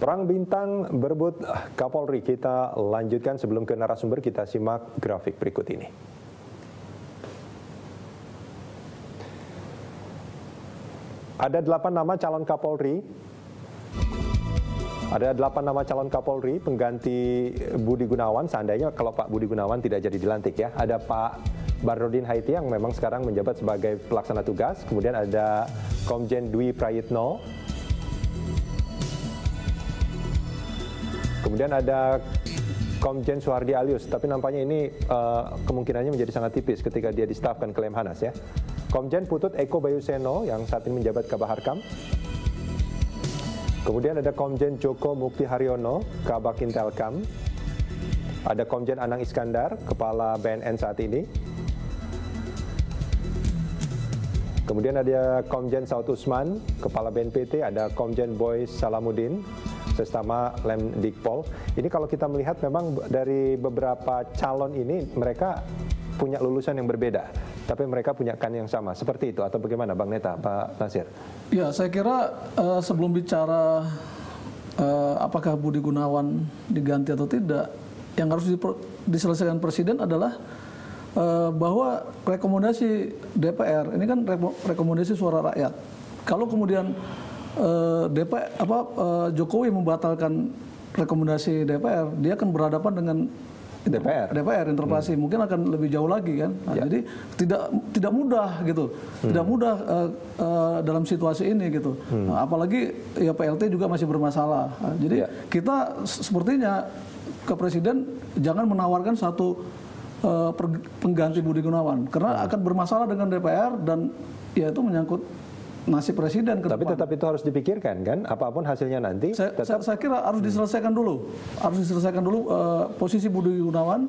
Perang bintang berebut Kapolri. Kita lanjutkan, sebelum ke narasumber kita simak grafik berikut ini. Ada 8 nama calon Kapolri. Ada 8 nama calon Kapolri pengganti Budi Gunawan, seandainya kalau Pak Budi Gunawan tidak jadi dilantik ya. Ada Pak Bahrudin Haiti yang memang sekarang menjabat sebagai pelaksana tugas. Kemudian ada Komjen Dwi Prayitno. Kemudian ada Komjen Suhardi Alyus, tapi nampaknya ini kemungkinannya menjadi sangat tipis ketika dia distafkan ke Lemhanas ya. Komjen Putut Eko Bayuseno yang saat ini menjabat Kabak Harkam. Kemudian ada Komjen Joko Mukti Haryono, Kabak Intelkam. Ada Komjen Anang Iskandar, Kepala BNN saat ini. Kemudian ada Komjen Saud Usman, Kepala BNPT. Ada Komjen Boy Salamuddin, sesama Lemdikpol. Ini kalau kita melihat memang dari beberapa calon ini mereka punya lulusan yang berbeda, tapi mereka punya kan yang sama. Seperti itu atau bagaimana Bang Neta, Pak Nasir? Ya, saya kira sebelum bicara apakah Budi Gunawan diganti atau tidak, yang harus diselesaikan Presiden adalah bahwa rekomendasi DPR ini kan rekomendasi suara rakyat. Kalau kemudian Jokowi membatalkan rekomendasi DPR, dia akan berhadapan dengan DPR interpelasi, mungkin akan lebih jauh lagi kan. Nah, ya. Jadi tidak mudah gitu, tidak mudah dalam situasi ini gitu. Nah, apalagi ya PLT juga masih bermasalah. Nah, jadi kita sepertinya ke Presiden jangan menawarkan satu pengganti Budi Gunawan, karena akan bermasalah dengan DPR dan ya itu menyangkut nasib Presiden ke depan. Tapi tetap itu harus dipikirkan kan, apapun hasilnya nanti. Saya kira harus diselesaikan dulu, posisi Budi Gunawan.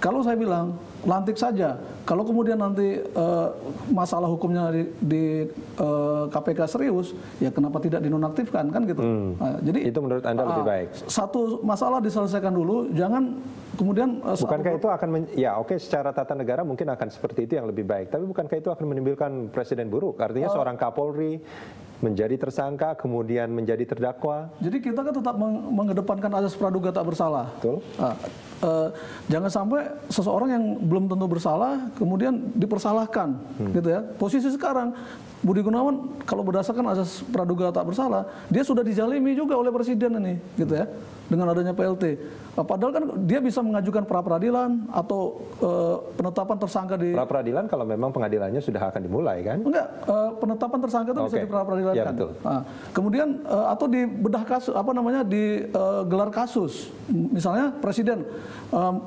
Kalau saya bilang lantik saja, kalau kemudian nanti masalah hukumnya di KPK serius, ya kenapa tidak dinonaktifkan kan gitu. Nah, jadi itu menurut Anda lebih baik. Satu masalah diselesaikan dulu, jangan kemudian bukankah itu akan secara tata negara mungkin akan seperti itu yang lebih baik, tapi bukankah itu akan menimbulkan presiden buruk? Artinya seorang Kapolri menjadi tersangka kemudian menjadi terdakwa. Jadi kita kan tetap mengedepankan azas praduga tak bersalah. Betul. Jangan sampai seseorang yang belum tentu bersalah kemudian dipersalahkan, gitu ya. Posisi sekarang Budi Gunawan kalau berdasarkan azas praduga tak bersalah, dia sudah dizalimi juga oleh Presiden ini, gitu ya, dengan adanya PLT. Padahal kan dia bisa mengajukan pra peradilan atau penetapan tersangka di pra peradilan kalau memang pengadilannya sudah akan dimulai kan? Enggak, penetapan tersangka itu bisa di pra peradilan ya, kan. Betul. Nah, kemudian atau di bedah kasus gelar kasus. Misalnya Presiden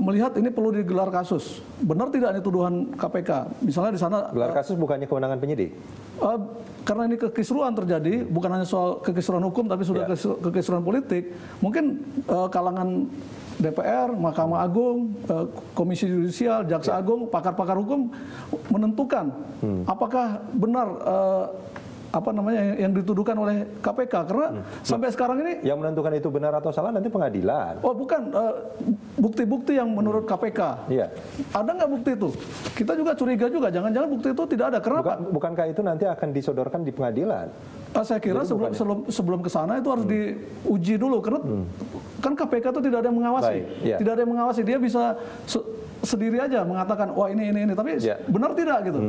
melihat ini perlu digelar kasus. Benar tidak ini tuduhan KPK? Misalnya di sana gelar kasus bukannya kewenangan penyidik? Karena ini kekisruhan terjadi, bukan hanya soal kekisruhan hukum, tapi sudah kekisruhan politik. Mungkin kalangan DPR, Mahkamah Agung, Komisi Yudisial, Jaksa Agung, pakar-pakar hukum menentukan apakah benar yang dituduhkan oleh KPK, karena sampai sekarang ini yang menentukan itu benar atau salah nanti pengadilan. Oh bukan, bukti-bukti yang menurut KPK. Iya. Ada nggak bukti itu? Kita juga curiga juga, jangan-jangan bukti itu tidak ada. Kenapa? Bukankah itu nanti akan disodorkan di pengadilan? Saya kira sebelum ke sana itu harus diuji dulu, karena kan KPK itu tidak ada yang mengawasi. Tidak ada yang mengawasi, dia bisa sendiri aja mengatakan wah ini, tapi benar tidak gitu.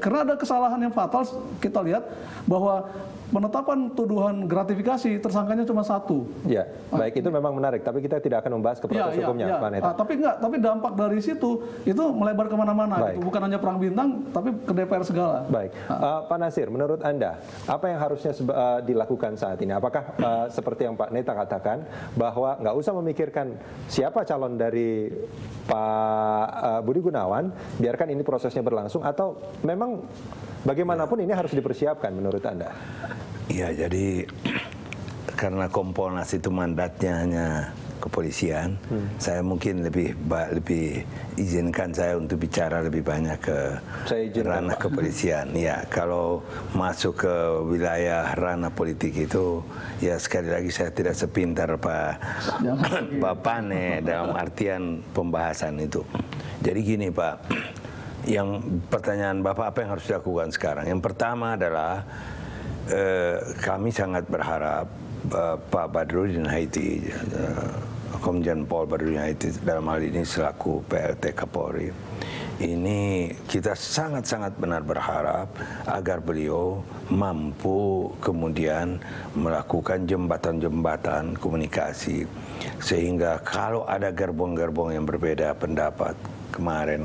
Karena ada kesalahan yang fatal, kita lihat bahwa penetapan tuduhan gratifikasi tersangkanya cuma satu. Ya, baik, itu memang menarik, tapi kita tidak akan membahas ke proses hukumnya, Pak Neta. Tapi dampak dari situ itu melebar kemana-mana, gitu. Bukan hanya perang bintang, tapi ke DPR segala. Baik, Pak Nasir, menurut Anda apa yang harusnya dilakukan saat ini? Apakah seperti yang Pak Neta katakan bahwa nggak usah memikirkan siapa calon dari Pak Budi Gunawan, biarkan ini prosesnya berlangsung, atau memang bagaimanapun ini harus dipersiapkan menurut Anda? Iya, jadi karena Kompolnas itu mandatnya hanya kepolisian, saya mungkin lebih izinkan saya untuk bicara lebih banyak ke ranah kepolisian. Ya, kalau masuk ke wilayah ranah politik itu, ya sekali lagi saya tidak sepintar Pak Pane dalam artian pembahasan itu. Jadi gini Pak, yang pertanyaan Bapak apa yang harus dilakukan sekarang? Yang pertama adalah kami sangat berharap Pak Badrudin Haiti, Komjen Pol Badrudin Haiti dalam hal ini selaku PLT Kapolri. Ini kita sangat-sangat benar berharap agar beliau mampu kemudian melakukan jembatan-jembatan komunikasi sehingga kalau ada gerbong-gerbong yang berbeda pendapat kemarin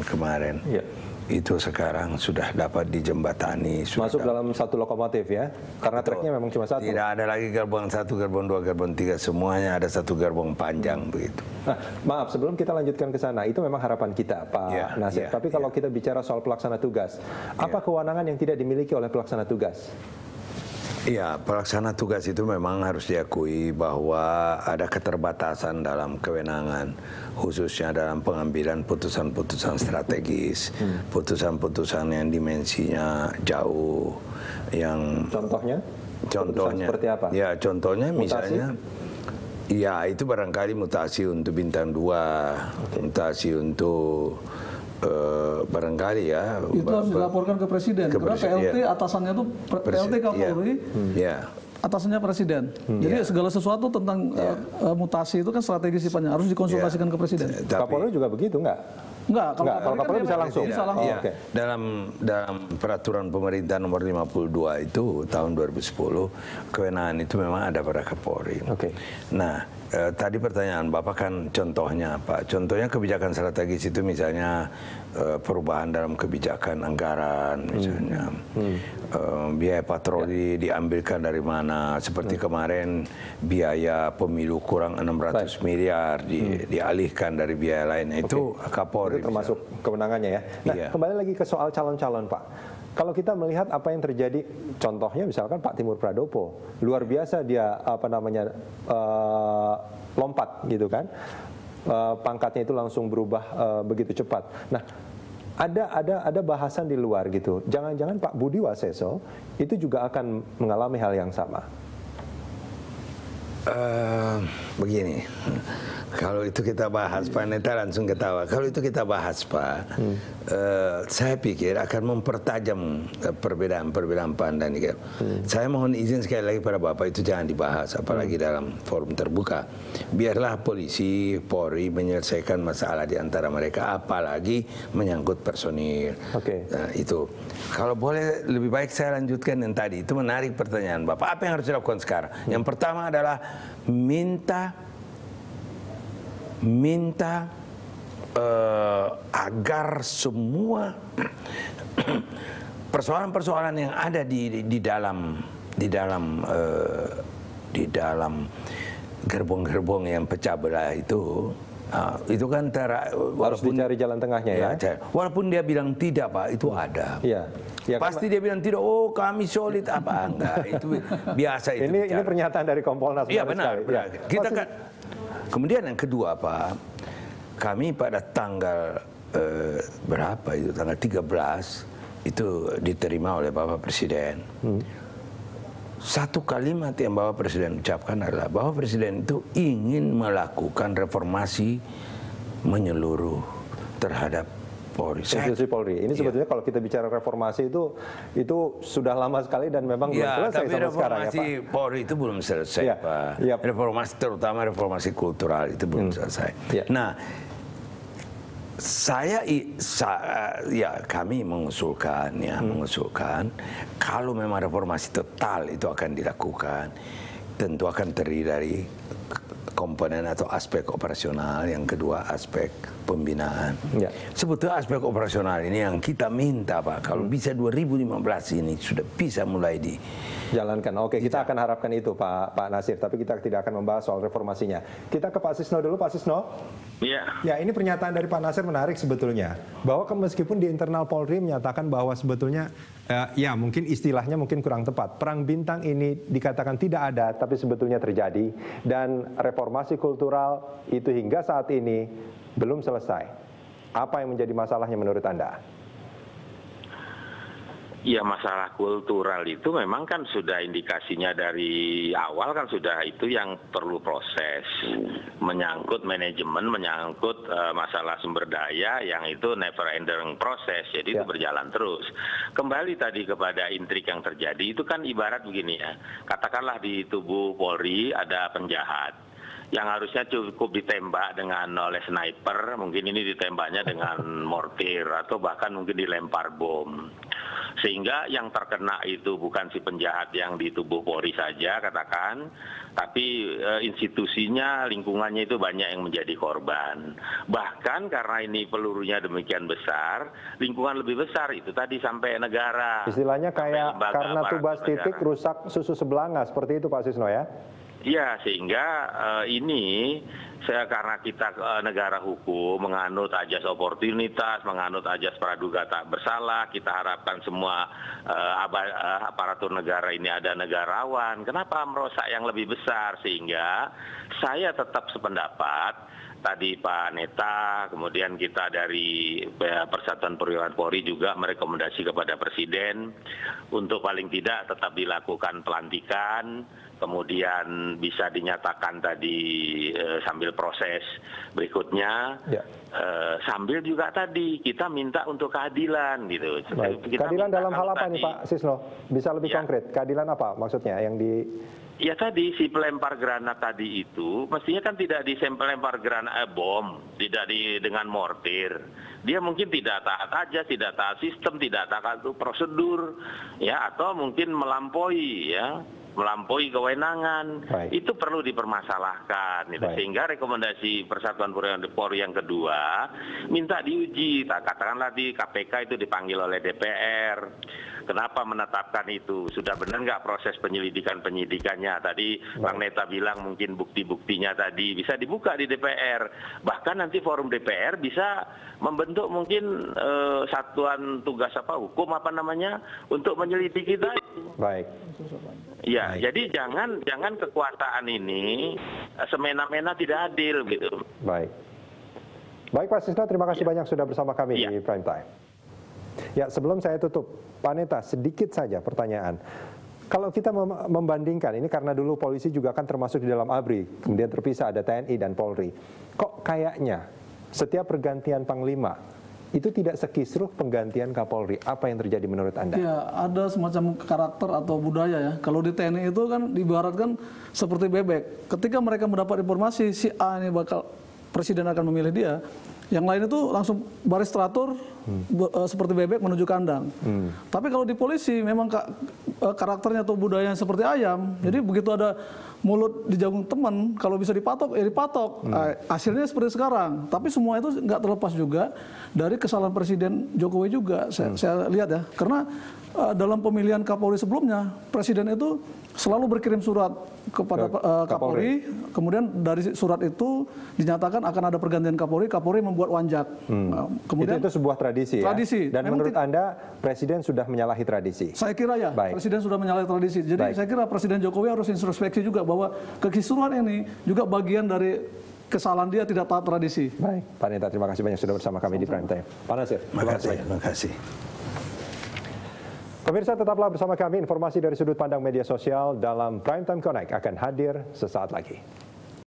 itu sekarang sudah dapat dijembatani. Masuk dalam satu lokomotif ya, karena treknya memang cuma satu. Tidak ada lagi gerbong 1, gerbong 2, gerbong 3, semuanya ada satu gerbong panjang begitu. Nah, maaf, sebelum kita lanjutkan ke sana, itu memang harapan kita, Pak Nasir. Tapi kalau kita bicara soal pelaksana tugas, apa kewenangan yang tidak dimiliki oleh pelaksana tugas? Iya, pelaksana tugas itu memang harus diakui bahwa ada keterbatasan dalam kewenangan, khususnya dalam pengambilan putusan-putusan strategis, putusan-putusan yang dimensinya jauh, yang contohnya seperti apa? Ya, contohnya mutasi? Misalnya, ya itu barangkali mutasi untuk bintang 2, mutasi untuk barangkali ya itu harus dilaporkan ke presiden karena PLT atasannya itu PLT Kapolri atasannya presiden jadi segala sesuatu tentang mutasi itu kan strategi sifatnya harus dikonsultasikan ke presiden. Kapolri juga begitu Enggak, kalau Kapolri bisa langsung. Okay. Dalam peraturan pemerintah nomor 52 itu tahun 2010 kewenangan itu memang ada pada Kapolri. Nah, tadi pertanyaan Bapak kan contohnya apa? Contohnya kebijakan strategis itu misalnya perubahan dalam kebijakan anggaran misalnya. Biaya patroli diambilkan dari mana? Seperti kemarin biaya pemilu kurang 600 miliar dialihkan dari biaya lain. Itu Kapolri. Itu termasuk kewenangannya ya. Nah, kembali lagi ke soal calon-calon Pak. Kalau kita melihat apa yang terjadi, contohnya misalkan Pak Timur Pradopo, luar biasa dia lompat gitu kan, pangkatnya itu langsung berubah begitu cepat. Nah, ada bahasan di luar gitu. Jangan-jangan Pak Budi Waseso itu juga akan mengalami hal yang sama. Begini, kalau itu kita bahas, Pak Neta langsung ketawa. Kalau itu kita bahas, Pak, saya pikir akan mempertajam perbedaan pandang. Saya mohon izin sekali lagi pada Bapak itu jangan dibahas, apalagi dalam forum terbuka. Biarlah polisi, Polri menyelesaikan masalah di antara mereka, apalagi menyangkut personil. Nah, itu. Kalau boleh lebih baik saya lanjutkan yang tadi. Itu menarik pertanyaan Bapak. Apa yang harus dilakukan sekarang? Yang pertama adalah minta agar semua persoalan-persoalan yang ada di dalam gerbong-gerbong yang pecah belah itu kan harus dicari jalan tengahnya ya. Walaupun dia bilang tidak Pak, itu ada. Pasti dia bilang tidak. Oh kami solid apa enggak? Itu biasa itu. Ini pernyataan dari Kompolnas. Iya benar. Kita kan. Kemudian yang kedua Pak, kami pada tanggal berapa itu? Tanggal 13 itu diterima oleh Bapak Presiden. Satu kalimat yang Bapak Presiden ucapkan adalah bahwa Presiden itu ingin melakukan reformasi menyeluruh terhadap Polri. Institusi Polri. Ini sebetulnya kalau kita bicara reformasi itu sudah lama sekali dan memang belum selesai sampai sekarang ya Pak. Reformasi Polri itu belum selesai Pak. Reformasi terutama reformasi kultural itu belum selesai. Nah, kami mengusulkan kalau memang reformasi total itu akan dilakukan, tentu akan terdiri dari komponen atau aspek operasional, yang kedua aspek pembinaan. Sebetulnya aspek operasional ini yang kita minta Pak, kalau bisa 2015 ini sudah bisa mulai dijalankan. Kita akan harapkan itu Pak Nasir, tapi kita tidak akan membahas soal reformasinya. Kita ke Pak Sisno dulu, Pak Sisno. Ya, ini pernyataan dari Pak Nasir menarik sebetulnya, bahwa meskipun di internal Polri menyatakan bahwa sebetulnya mungkin istilahnya mungkin kurang tepat, perang bintang ini dikatakan tidak ada, tapi sebetulnya terjadi, dan reformasi kultural itu hingga saat ini belum selesai. Apa yang menjadi masalahnya menurut Anda? Ya, masalah kultural itu memang kan sudah indikasinya dari awal kan sudah itu yang perlu proses. Menyangkut manajemen, menyangkut masalah sumber daya yang itu never ending proses. Jadi itu berjalan terus. Kembali tadi kepada intrik yang terjadi, itu kan ibarat begini ya. Katakanlah di tubuh Polri ada penjahat yang harusnya cukup ditembak oleh sniper, mungkin ini ditembaknya dengan mortir atau bahkan mungkin dilempar bom. Sehingga yang terkena itu bukan si penjahat yang di tubuh Polri saja katakan, tapi institusinya, lingkungannya itu banyak yang menjadi korban. Bahkan karena ini pelurunya demikian besar, lingkungan lebih besar itu tadi sampai negara. Istilahnya kayak karena tugas titik rusak susu sebelanga, seperti itu Pak Sisno ya? Ya, sehingga ini karena kita negara hukum menganut ajas oportunitas, menganut ajas praduga tak bersalah, kita harapkan semua aparatur negara ini ada negarawan. Kenapa merusak yang lebih besar? Sehingga saya tetap sependapat. Tadi Pak Neta, kemudian kita dari Persatuan Perwira Polri juga merekomendasi kepada Presiden untuk paling tidak tetap dilakukan pelantikan, kemudian bisa dinyatakan tadi sambil proses berikutnya, sambil juga tadi kita minta untuk keadilan gitu. Keadilan dalam hal apa nih Pak Sisno? Bisa lebih konkret? Keadilan apa maksudnya yang di... Ya tadi si pelempar granat tadi itu mestinya kan tidak dilempar granat bom, tidak dengan mortir. Dia mungkin tidak taat aja, tidak taat sistem, tidak taat prosedur, ya atau mungkin melampaui kewenangan. Itu perlu dipermasalahkan. Sehingga rekomendasi Persatuan Polri yang kedua minta diuji, katakanlah di KPK itu dipanggil oleh DPR. Kenapa menetapkan itu? Sudah benar nggak proses penyidikannya? Tadi Bang Neta bilang mungkin bukti-buktinya tadi bisa dibuka di DPR. Bahkan nanti forum DPR bisa membentuk mungkin satuan tugas hukum untuk menyelidiki tadi. Baik. Ya, jadi jangan kekuasaan ini semena-mena tidak adil gitu. Baik. Baik Pak Sisno, terima kasih banyak sudah bersama kami di Prime Time. Ya, sebelum saya tutup, Pak Neta, sedikit saja pertanyaan. Kalau kita membandingkan, ini karena dulu polisi juga kan termasuk di dalam ABRI, kemudian terpisah ada TNI dan Polri. Kok kayaknya setiap pergantian Panglima, itu tidak sekisruh penggantian Kapolri? Apa yang terjadi menurut Anda? Ya, ada semacam karakter atau budaya ya. Kalau di TNI itu kan diibaratkan seperti bebek. Ketika mereka mendapat informasi, si A ini Presiden akan memilih dia, yang lain itu langsung baris teratur seperti bebek menuju kandang. Tapi kalau di polisi memang karakternya atau budayanya seperti ayam. Jadi begitu ada mulut di jagung teman, kalau bisa dipatok, ya dipatok. Hasilnya seperti sekarang. Tapi semua itu nggak terlepas juga dari kesalahan Presiden Jokowi juga. Saya lihat ya, karena dalam pemilihan Kapolri sebelumnya, Presiden itu selalu berkirim surat kepada Kapolri, kemudian dari surat itu dinyatakan akan ada pergantian Kapolri, Kapolri membuat wanjak. Kemudian itu sebuah tradisi ya? Dan memang menurut Anda Presiden sudah menyalahi tradisi? Saya kira ya, Presiden sudah menyalahi tradisi. Jadi saya kira Presiden Jokowi harus introspeksi juga bahwa kekisruhan ini juga bagian dari kesalahan dia tidak taat tradisi. Baik, Pak Neta, terima kasih banyak sudah bersama kami di Prime Time. Pak Nasir, terima kasih. Pemirsa, tetaplah bersama kami. Informasi dari sudut pandang media sosial dalam Prime Time Connect akan hadir sesaat lagi.